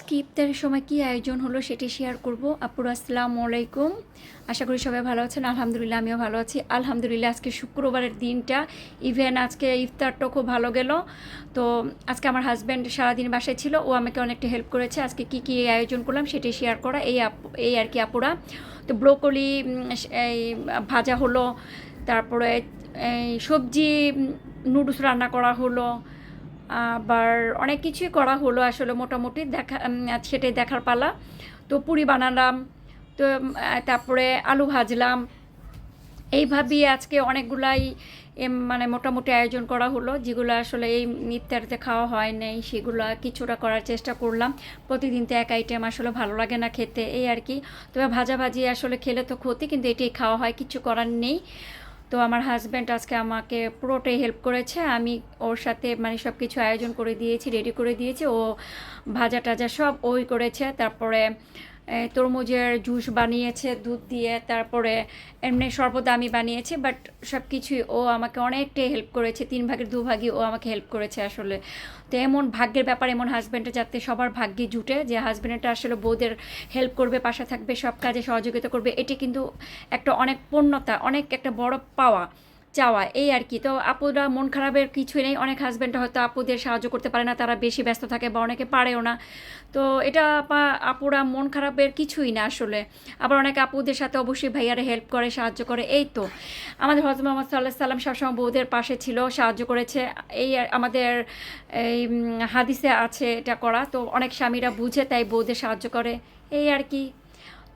আজকে ইফতারের সময় কী আয়োজন হলো সেটি শেয়ার করব। আপুরা আসসালামু আলাইকুম, আশা করি সবাই ভালো আছেন। আলহামদুলিল্লাহ আমিও ভালো আছি। আলহামদুলিল্লাহ আজকে শুক্রবারের দিনটা, ইভেন আজকে ইফতারটাও খুব ভালো গেল। তো আজকে আমার হাজব্যান্ড সারাদিন বাসায় ছিল, ও আমাকে অনেকটা হেল্প করেছে। আজকে কি কি আয়োজন করলাম সেটি শেয়ার করা, এই আর কি আপুরা। তো ব্রোকলি এই ভাজা হলো, তারপরে এই সবজি নুডলস রান্না করা হলো, আবার অনেক কিছুই করা হলো আসলে মোটামুটি সেটাই দেখার পালা। তো পুরি বানালাম, তো তারপরে আলু ভাজলাম। এইভাবেই আজকে অনেকগুলাই মানে মোটামুটি আয়োজন করা হলো, যেগুলো আসলে এই ইফতারিতে খাওয়া হয় নাই সেগুলো কিছুটা করার চেষ্টা করলাম। প্রতিদিন তো এক আইটেম আসলে ভালো লাগে না খেতে, এই আর কি। তবে ভাজাভাজি আসলে খেলে তো ক্ষতি, কিন্তু এটাই খাওয়া হয়, কিছু করার নেই। তো আমার হাজব্যান্ড আজকে আমাকে পুরোটাই হেল্প করেছে। আমি ওর সাথে মানে সব কিছু আয়োজন করে দিয়েছি, রেডি করে দিয়েছি। ও ভাজা টাজা সব ওই করেছে। তারপরে তরমুজের জুস বানিয়েছে দুধ দিয়ে, তারপরে এমনি শরবত আমি বানিয়েছি। বাট সব কিছুই ও আমাকে অনেকটাই হেল্প করেছে, 3 ভাগের 2 ভাগই ও আমাকে হেল্প করেছে আসলে। তো এমন ভাগ্যের ব্যাপার, এমন হাজব্যান্ডে যাতে সবার ভাগ্যে জুটে, যে হাজব্যান্ডটা আসলে বউদের হেল্প করবে, পাশে থাকবে, সব কাজে সহযোগিতা করবে। এটি কিন্তু একটা অনেক পূর্ণতা, অনেক একটা বড় পাওয়া চাওয়া, এই আর কি। তো আপুরা মন খারাপের কিছুই নেই। অনেক হাজব্যান্ড হয়তো আপুদের সাহায্য করতে পারে না, তারা বেশি ব্যস্ত থাকে বা অনেকে পারেও না। তো এটা আপুরা মন খারাপের কিছুই না আসলে। আবার অনেক আপুদের সাথে অবশ্যই ভাইয়ারা হেল্প করে, সাহায্য করে। এই তো আমাদের হজরত মুহাম্মদ সাল্লাল্লাহু আলাইহি সাল্লাম সবসময় বউদের পাশে ছিল, সাহায্য করেছে। এই আমাদের এই হাদিসে আছে এটা করা। তো অনেক স্বামীরা বুঝে তাই বউদের সাহায্য করে, এই আর কি।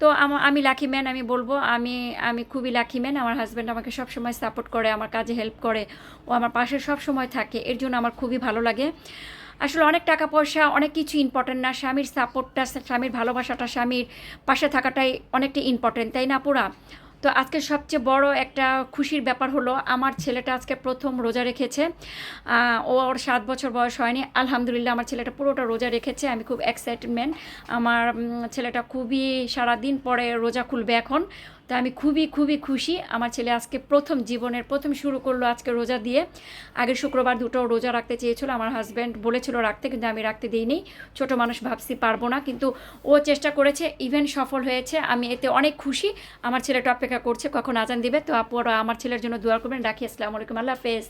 তো আমি লাকি ম্যান, আমি বলবো আমি আমি খুবই লাকি ম্যান। আমার হাজব্যান্ড আমাকে সবসময় সাপোর্ট করে, আমার কাজে হেল্প করে, ও আমার পাশে সব সময় থাকে। এর জন্য আমার খুবই ভালো লাগে। আসলে অনেক টাকা পয়সা অনেক কিছু ইম্পর্টেন্ট না, স্বামীর সাপোর্টটা, স্বামীর ভালোবাসাটা, স্বামীর পাশে থাকাটাই অনেকটা ইম্পর্টেন্ট, তাই না পুরা? তো আজকে সবচেয়ে বড় একটা খুশির ব্যাপার হলো, আমার ছেলেটা আজকে প্রথম রোজা রেখেছে। ওর 7 বছর বয়স হয়নি। আলহামদুলিল্লাহ আমার ছেলেটা পুরোটা রোজা রেখেছে, আমি খুব এক্সাইটমেন্ট। আমার ছেলেটা খুবই সারাদিন পরে রোজা খুলবে এখন। তো আমি খুবই খুবই খুশি। আমার ছেলে আজকে জীবনের প্রথম শুরু করলো আজকে রোজা দিয়ে। আগের শুক্রবার দুটো রোজা রাখতে চেয়েছিল, আমার হাজব্যান্ড বলেছিল রাখতে, কিন্তু আমি রাখতে দিইনি। ছোট মানুষ ভাবছি পারবো না, কিন্তু ও চেষ্টা করেছে, ইভেন সফল হয়েছে। আমি এতে অনেক খুশি। আমার ছেলেটা অপেক্ষা করছে কখন আজান দিবে। তো আপুরা আমার ছেলের জন্য দোয়া করবেন। রাখি, আসসালামু আলাইকুম, আল্লাহ হাফেজ।